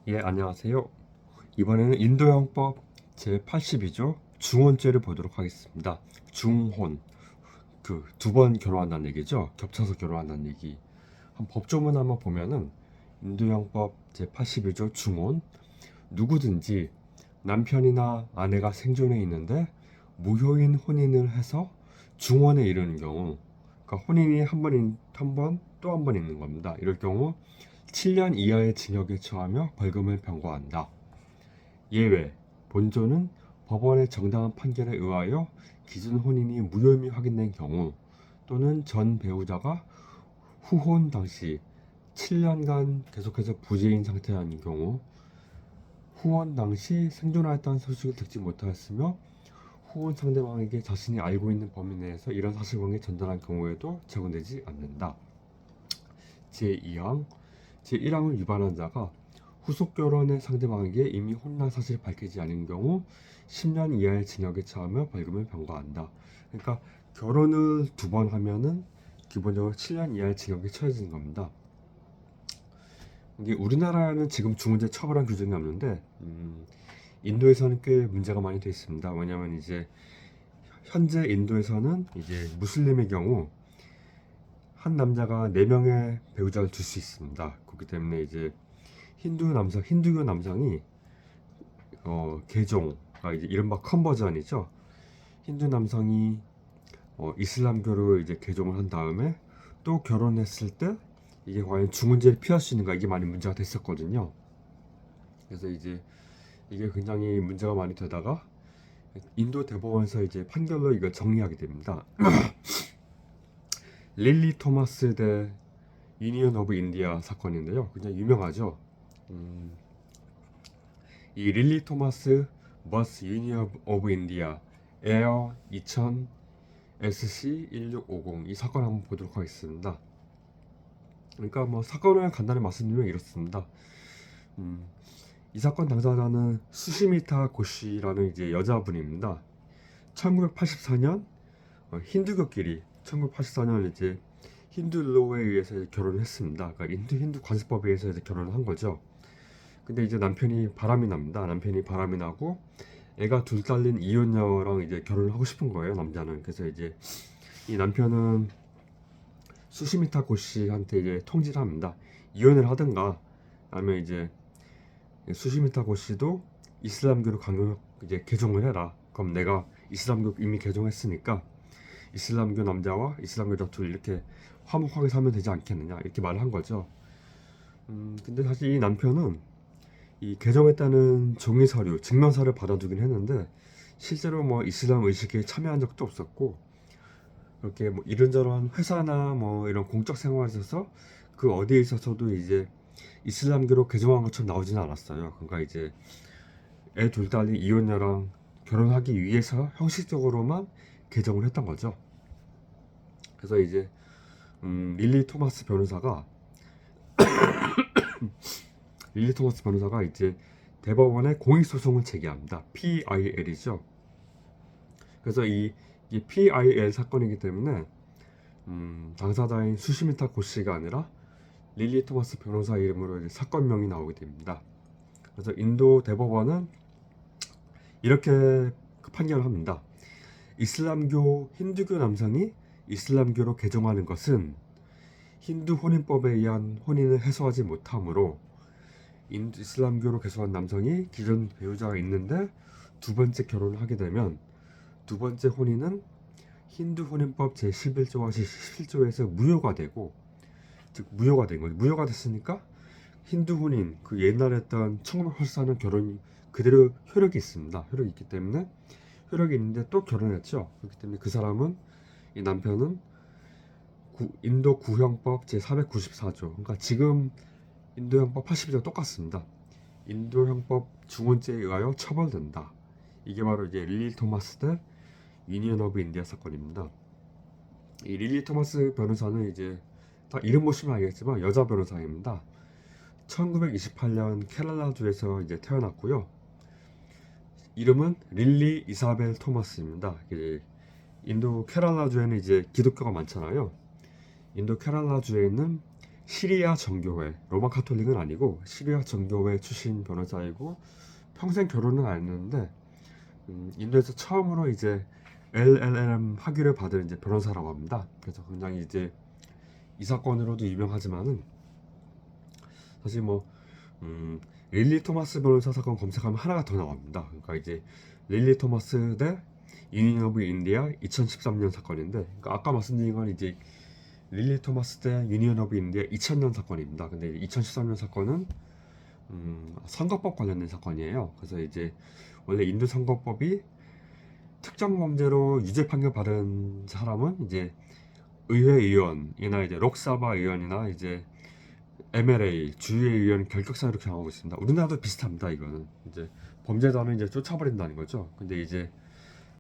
예, 안녕하세요. 이번에는 인도형법 제82조 중혼죄를 보도록 하겠습니다. 중혼, 그 두 번 결혼한다는 얘기죠. 겹쳐서 결혼한다는 얘기. 한 법조문 한번 보면은 인도형법 제82조 중혼, 누구든지 남편이나 아내가 생존해 있는데 무효인 혼인을 해서 중혼에 이르는 경우, 그러니까 혼인이 한 번, 또 한 번 있는 겁니다. 이럴 경우 7년 이하의 징역에 처하며 벌금을 병과한다. 예외, 본조는 법원의 정당한 판결에 의하여 기준 혼인이 무효임이 확인된 경우 또는 전 배우자가 후혼 당시 7년간 계속해서 부재인 상태인 경우, 후원 당시 생존하였다는 소식을 듣지 못하였으며 후원 상대방에게 자신이 알고 있는 범위 내에서 이런 사실관계 전달한 경우에도 적용되지 않는다. 제2항, 제1항을 위반한 자가 후속 결혼의 상대방에게 이미 혼난 사실을 밝히지 않은 경우 10년 이하의 징역에 처하며 벌금을 병과한다. 그러니까 결혼을 두 번 하면은 기본적으로 7년 이하의 징역에 처해지는 겁니다. 이게 우리나라는 지금 중혼죄 처벌한 규정이 없는데 인도에서는 꽤 문제가 많이 돼 있습니다. 왜냐하면 이제 현재 인도에서는 이제 무슬림의 경우 한 남자가 4명의 배우자를 둘 수 있습니다. 그렇기 때문에 이제 힌두교 남성이 개종가 이제 이른바 컨버전이죠. 힌두 남성이 이슬람교로 이제 개종을 한 다음에 또 결혼했을 때 이게 과연 중혼죄를 피할 수 있는가, 이게 많이 문제가 됐었거든요. 그래서 이제 이게 굉장히 문제가 많이 되다가 인도 대법원에서 이제 판결로 이걸 정리하게 됩니다. 릴리 토마스 대 유니언 오브 인디아 사건인데요. 굉장히 유명하죠. 이 릴리 토마스 버스 유니언 오브 인디아 에어 2000 SC1650 이 사건 한번 보도록 하겠습니다. 그러니까 뭐 사건을 간단히 말씀드리면 이렇습니다. 이 사건 당사자는 수시미타 고시라는 이제 여자분입니다. 1984년 힌두교끼리 1984년 이제 힌두로에 의해서 결혼을 했습니다. 그러니까 힌두 관습법에 의해서 이제 결혼을 한 거죠. 근데 이제 남편이 바람이 납니다. 남편이 바람이 나고 애가 둘 딸린 이혼녀랑 이제 결혼을 하고 싶은 거예요, 남자는. 그래서 이제 이 남편은 수시미타 고씨한테 이제 통지를 합니다. 이혼을 하든가 아니면 이제 수시미타 고씨도 이슬람교로 이제 개종을 해라. 그럼 내가 이슬람교 이미 개종했으니까 이슬람교 남자와 이슬람교 여자 둘 이렇게 화목하게 살면 되지 않겠느냐, 이렇게 말을 한 거죠. 근데 사실 이 남편은 이 개종했다는 종이 서류, 증명서를 받아두긴 했는데 실제로 뭐 이슬람 의식에 참여한 적도 없었고, 이렇게 뭐 이런저런 회사나 뭐 이런 공적 생활에 있어서 그 어디에 있어서도 이제 이슬람교로 개종한 것처럼 나오지는 않았어요. 그러니까 이제 애 둘 딸이 이혼녀랑 결혼하기 위해서 형식적으로만 개종을 했던 거죠. 그래서 이제 릴리 토마스 변호사가 이제 대법원에 공익소송을 제기합니다. PIL이죠. 그래서 이 PIL 사건이기 때문에 당사자인 수시미타 고씨가 아니라 릴리 토마스 변호사 이름으로 이제 사건명이 나오게 됩니다. 그래서 인도 대법원은 이렇게 판결을 합니다. 이슬람교 힌두교 남성이 이슬람교로 개종하는 것은 힌두 혼인법에 의한 혼인을 해소하지 못하므로 이슬람교로 개종한 남성이 기존 배우자가 있는데 두 번째 결혼을 하게 되면 두 번째 혼인은 힌두 혼인법 제11조와 제17조에서 무효가 되고, 즉 무효가 된 거죠. 무효가 됐으니까 힌두 혼인, 그 옛날에 했던 1984년 결혼이 그대로 효력이 있습니다. 효력이 있기 때문에 효력이 있는데 또 결혼했죠. 그렇기 때문에 그 사람은, 이 남편은 인도 구형법 제494조, 그러니까 지금 인도형법 82조가 똑같습니다. 인도형법 중혼죄에 의하여 처벌된다. 이게 바로 이제 릴리 토마스 대 유니언 오브 인디아 사건입니다. 이 릴리 토마스 변호사는 이제 다 이름 보시면 알겠지만 여자 변호사입니다. 1928년 케랄라주에서 이제 태어났고요. 이름은 릴리 이사벨 토마스입니다. 인도 케랄라주에는 이제 기독교가 많잖아요. 인도 케랄라주에 있는 시리아 정교회, 로마 카톨릭은 아니고 시리아 정교회 출신 변호사이고 평생 결혼은 안 했는데 인도에서 처음으로 이제 LLM 학위를 받은 이제 변호사라고 합니다. 그래서 굉장히 이제 이 사건으로도 유명하지만은 사실 뭐 릴리 토마스 변호사 사건 검색하면 하나가 더 나옵니다. 그러니까 이제 릴리 토마스 대 유니언 오브 인디아 2013년 사건인데, 그러니까 아까 말씀드린 건 이제 릴리 토마스 대 유니언 오브 인디아 2000년 사건입니다. 근데 2013년 사건은 선거법 관련된 사건이에요. 그래서 이제 원래 인도 선거법이 특정 범죄로 유죄 판결 받은 사람은 이제 의회 의원이나 이제 록사바 의원이나 이제 MLA 주의 의원 결격사유로 정하고 있습니다. 우리나라도 비슷합니다. 이거는 이제 범죄자는 이제 쫓아버린다는 거죠. 근데 이제